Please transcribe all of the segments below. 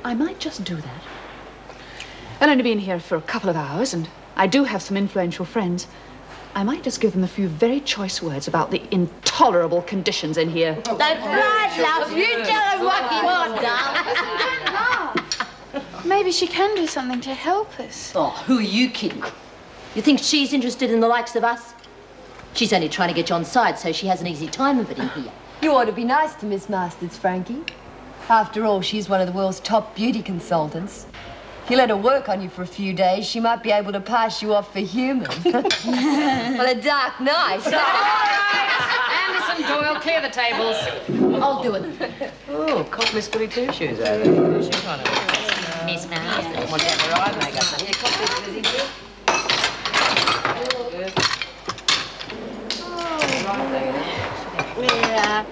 I might just do that. I've only been here for a couple of hours, and I do have some influential friends. I might just give them a few very choice words about the intolerable conditions in here. That's right, love. You tell her what you want, darling. Don't laugh. Maybe she can do something to help us. Oh, who are you kidding? You think she's interested in the likes of us? She's only trying to get you on side so she has an easy time of it in here. You ought to be nice to Miss Masters, Frankie. After all, she's one of the world's top beauty consultants. If you let her work on you for a few days, she might be able to pass you off for human. Well, a dark night. All right. Anderson, Doyle, clear the tables. I'll do it. Oh, cop Miss Goody Two-Shoes over there. She's on it. Miss Masters. Want to have her eye makeup? Here, cop Miss Lizzie here. Yeah.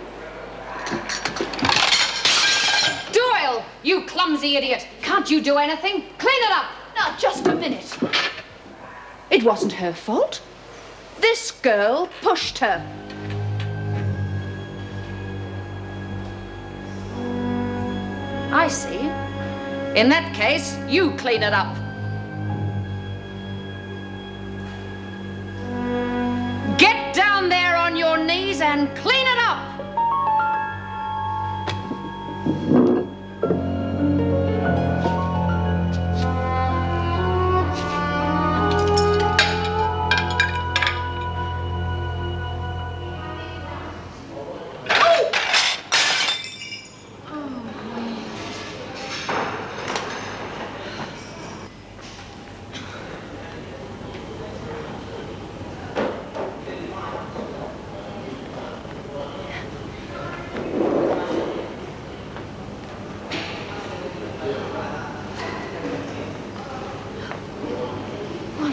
Doyle, you clumsy idiot. Can't you do anything? Clean it up. Now, just a minute. It wasn't her fault. This girl pushed her. I see. In that case, you clean it up. Get down there on your knees and clean it up.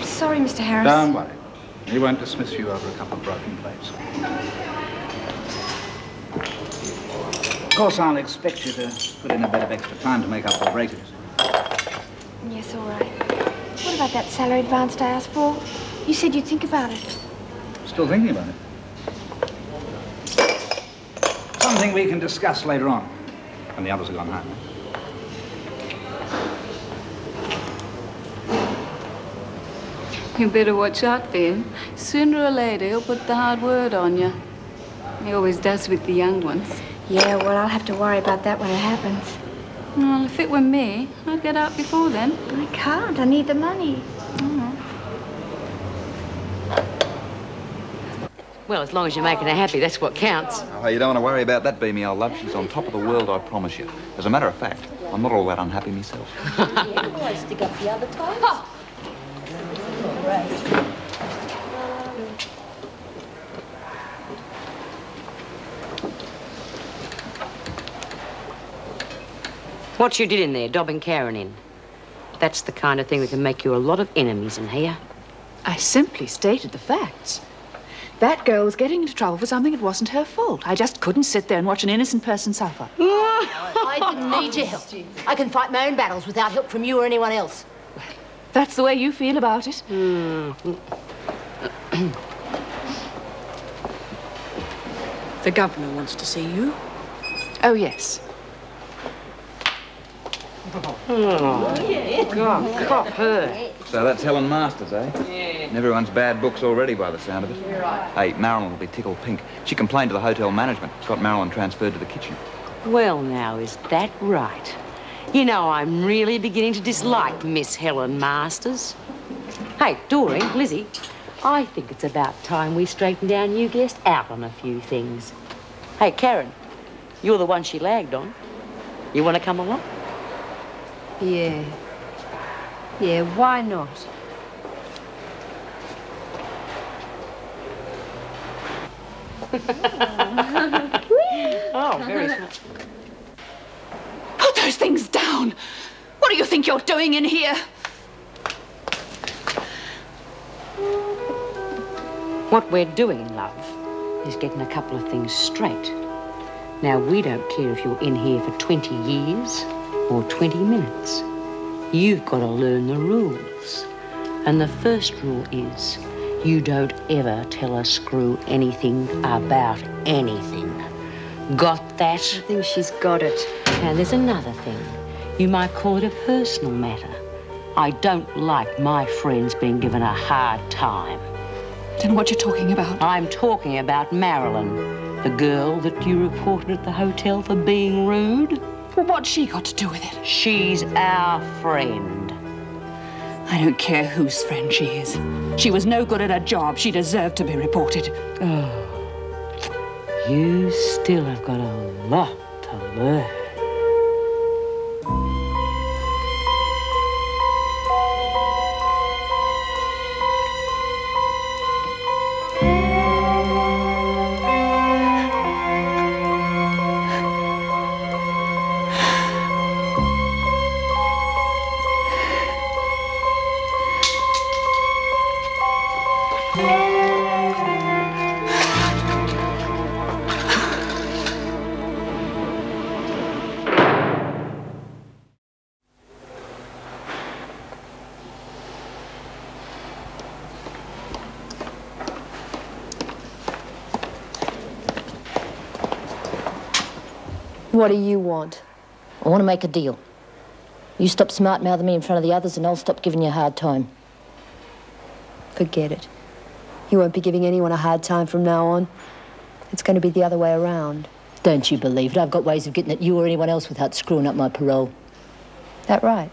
Sorry, Mr. Harris. Don't worry. He won't dismiss you over a couple of broken plates. Of course, I'll expect you to put in a bit of extra time to make up the breakage. Yes, all right. What about that salary advance I asked for? You said you'd think about it. Still thinking about it? Something we can discuss later on, when the others have gone home. You better watch out for him. Sooner or later, he'll put the hard word on you. He always does with the young ones. Yeah, well, I'll have to worry about that when it happens. Well, if it were me, I'd get out before then. I can't. I need the money. Well, as long as you're making her happy, that's what counts. Oh, you don't want to worry about that, Beamy, old love. She's on top of the world, I promise you. As a matter of fact, I'm not all that unhappy myself. Yeah, well, I stick up the other times. Oh. What you did in there, dobbing Karen in, that's the kind of thing that can make you a lot of enemies in here. I simply stated the facts. That girl was getting into trouble for something that wasn't her fault. I just couldn't sit there and watch an innocent person suffer. I didn't need your help. I can fight my own battles without help from you or anyone else. That's the way you feel about it? The governor wants to see you. Oh, yes. God, cop her. So that's Helen Masters, eh? Yeah. And everyone's bad books already by the sound of it. You're right. Hey, Marilyn will be tickled pink. She complained to the hotel management. Got Marilyn transferred to the kitchen. Well, now, is that right? You know, I'm really beginning to dislike Miss Helen Masters. Hey, Doreen, Lizzie, I think it's about time we straightened our new guest out on a few things. Hey, Karen, you're the one she lagged on. You want to come along? Yeah. Yeah, why not? Oh, very smart. Put those things down! What do you think you're doing in here? What we're doing, love, is getting a couple of things straight. Now, we don't care if you're in here for 20 years or 20 minutes. You've got to learn the rules. And the first rule is you don't ever tell a screw anything about anything. Got that? I think she's got it. And there's another thing. You might call it a personal matter. I don't like my friends being given a hard time. Then what you're talking about? I'm talking about Marilyn, the girl that you reported at the hotel for being rude. Well, what's she got to do with it? She's our friend. I don't care whose friend she is. She was no good at her job. She deserved to be reported. Oh, you still have got a lot to learn. What do you want? I want to make a deal. You stop smart-mouthing me in front of the others and I'll stop giving you a hard time. Forget it. You won't be giving anyone a hard time from now on. It's going to be the other way around. Don't you believe it? I've got ways of getting at you or anyone else without screwing up my parole. That right?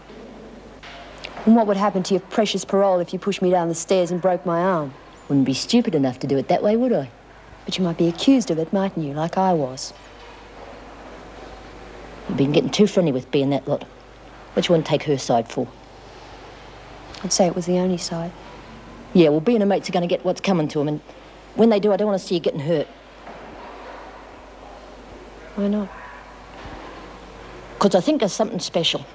And what would happen to your precious parole if you pushed me down the stairs and broke my arm? Wouldn't be stupid enough to do it that way, would I? But you might be accused of it, mightn't you, like I was? You've been getting too friendly with being that lot. What do you want to take her side for? I'd say it was the only side. Yeah, well, being a mate's are going to get what's coming to them, and when they do, I don't want to see you getting hurt. Why not? Because I think there's something special.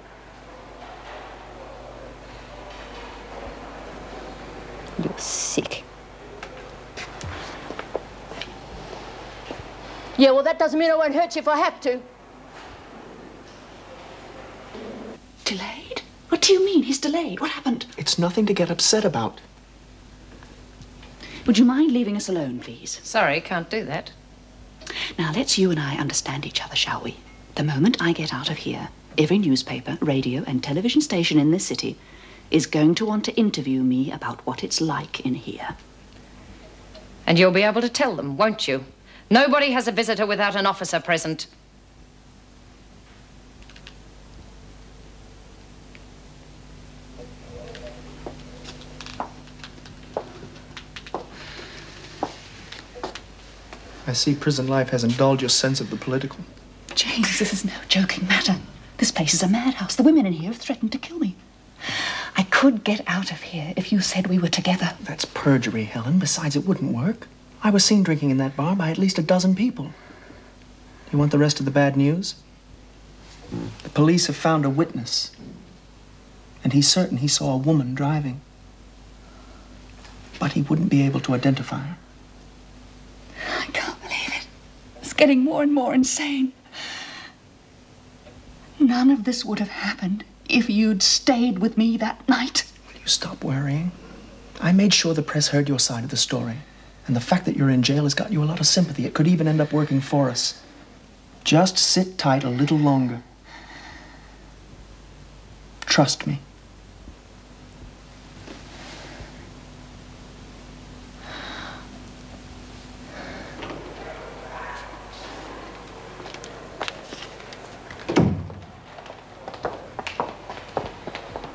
You're sick. Yeah, well, that doesn't mean I won't hurt you if I have to. Delayed? What do you mean he's delayed? What happened? It's nothing to get upset about. Would you mind leaving us alone, please? Sorry, can't do that. Now, let's you and I understand each other, shall we? The moment I get out of here, every newspaper, radio, and television station in this city is going to want to interview me about what it's like in here. And you'll be able to tell them, won't you? Nobody has a visitor without an officer present. I see prison life hasn't dulled your sense of the political. James, this is no joking matter. This place is a madhouse. The women in here have threatened to kill me. I could get out of here if you said we were together. That's perjury, Helen. Besides, it wouldn't work. I was seen drinking in that bar by at least a dozen people. You want the rest of the bad news? The police have found a witness. And he's certain he saw a woman driving. But he wouldn't be able to identify her. I can't believe it. It's getting more and more insane. None of this would have happened if you'd stayed with me that night. Will you stop worrying? I made sure the press heard your side of the story. And the fact that you're in jail has got you a lot of sympathy. It could even end up working for us. Just sit tight a little longer. Trust me.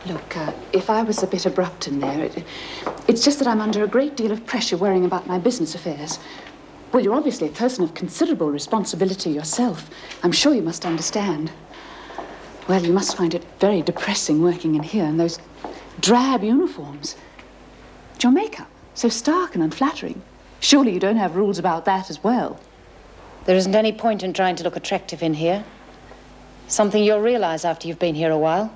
Look, if I was a bit abrupt in there, it's just that I'm under a great deal of pressure worrying about my business affairs. Well, you're obviously a person of considerable responsibility yourself. I'm sure you must understand. Well, you must find it very depressing working in here in those drab uniforms. But your makeup, so stark and unflattering. Surely you don't have rules about that as well. There isn't any point in trying to look attractive in here. Something you'll realize after you've been here a while.